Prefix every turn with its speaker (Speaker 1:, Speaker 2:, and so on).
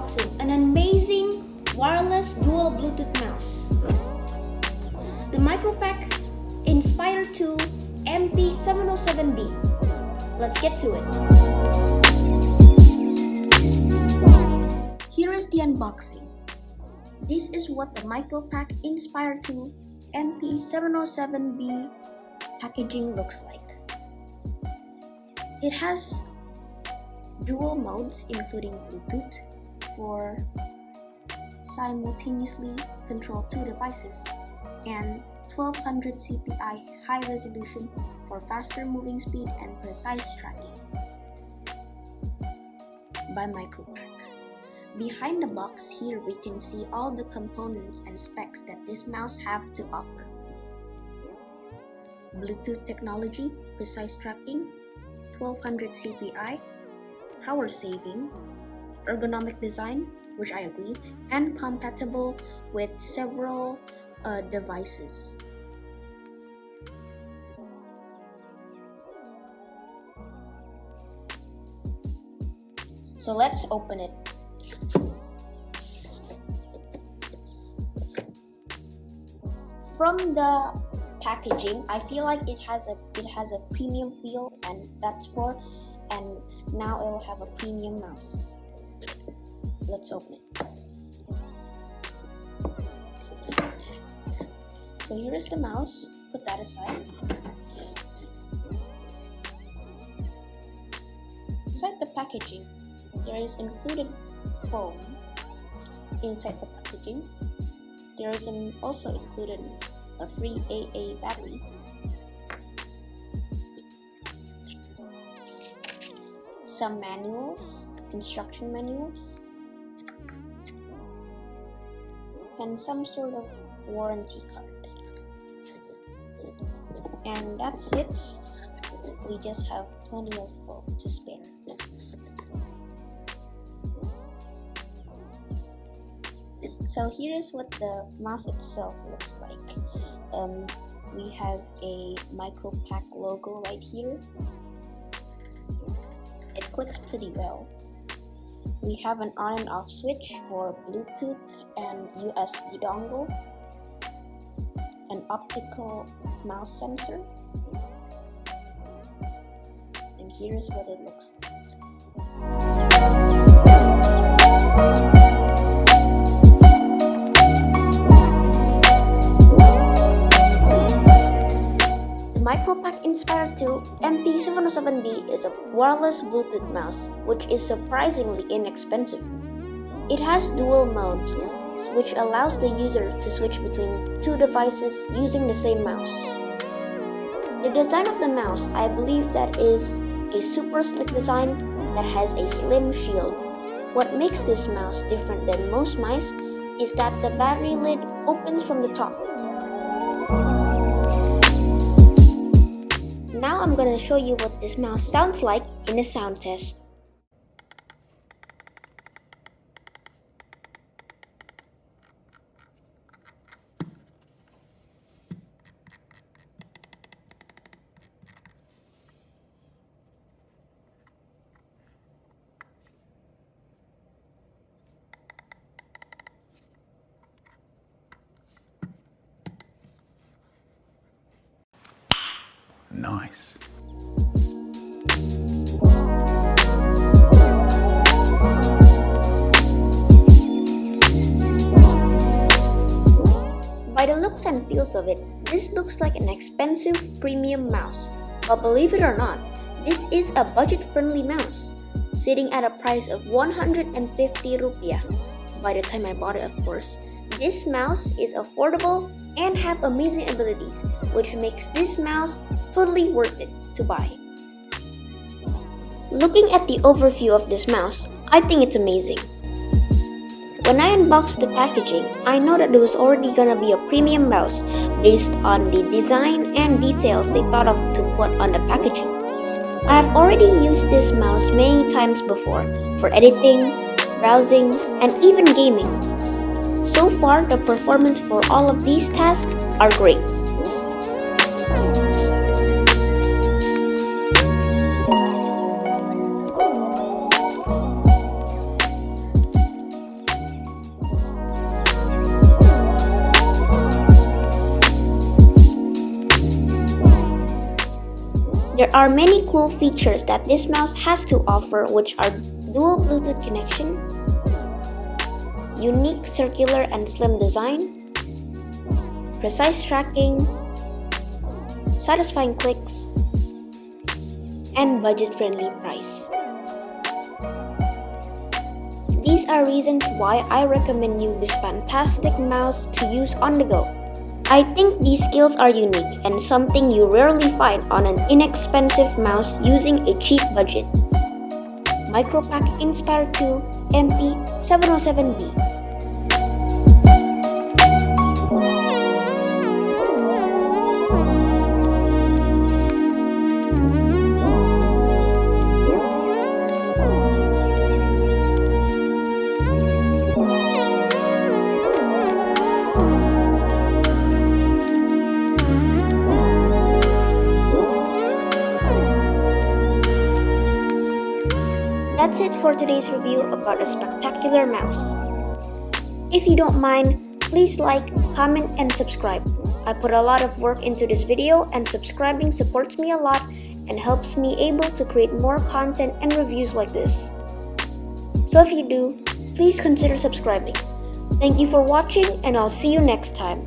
Speaker 1: unboxing an amazing wireless dual Bluetooth mouse. The Micropack Inspire 2 MP-707B. Let's get to it. Here is the unboxing. This is what the Micropack Inspire 2 MP-707B packaging looks like. It has dual modes including Bluetooth for simultaneously control two devices and 1200 CPI high resolution for faster moving speed and precise tracking by Micropack. Behind the box here we can see all the components and specs that this mouse have to offer. Bluetooth technology, precise tracking, 1200 CPI, power saving, ergonomic design, which I agree, and compatible with several devices. So let's open it. From the packaging, I feel like it has a premium feel, and now it will have a premium mouse. Let's open it. So here is the mouse. Put that aside. Inside the packaging, there is included foam. Inside the packaging, there is also included a free AA battery, some manuals, instruction manuals, and some sort of warranty card. And that's it. We just have plenty of foam to spare. So here is what the mouse itself looks like. We have a Micropack logo right here. It clicks pretty well. We have an on and off switch for Bluetooth and USB dongle, an optical mouse sensor, and here's what it looks like. Micropack Inspire 2 MP-707B is a wireless Bluetooth mouse, which is surprisingly inexpensive. It has dual modes, which allows the user to switch between two devices using the same mouse. The design of the mouse, I believe that is a super slick design that has a slim shield. What makes this mouse different than most mice is that the battery lid opens from the top. Now I'm going to show you what this mouse sounds like in a sound test.
Speaker 2: Nice.
Speaker 1: By the looks and feels of it, this looks like an expensive premium mouse. But believe it or not, this is a budget-friendly mouse, sitting at a price of 150 rupiah. By the time I bought it, of course. This mouse is affordable and have amazing abilities, which makes this mouse totally worth it to buy. Looking at the overview of this mouse, I think it's amazing. When I unboxed the packaging, I know that it was already gonna be a premium mouse based on the design and details they thought of to put on the packaging. I have already used this mouse many times before for editing, browsing, and even gaming. So far, the performance for all of these tasks are great. There are many cool features that this mouse has to offer, which are dual Bluetooth connection, unique circular and slim design, precise tracking, satisfying clicks, and budget-friendly price. These are reasons why I recommend you this fantastic mouse to use on the go. I think these skills are unique and something you rarely find on an inexpensive mouse using a cheap budget. Micropack Inspire 2 MP-707B. That's it for today's review about a spectacular mouse. If you don't mind, please like, comment, and subscribe. I put a lot of work into this video, and subscribing supports me a lot and helps me able to create more content and reviews like this. So if you do, please consider subscribing. Thank you for watching, and I'll see you next time.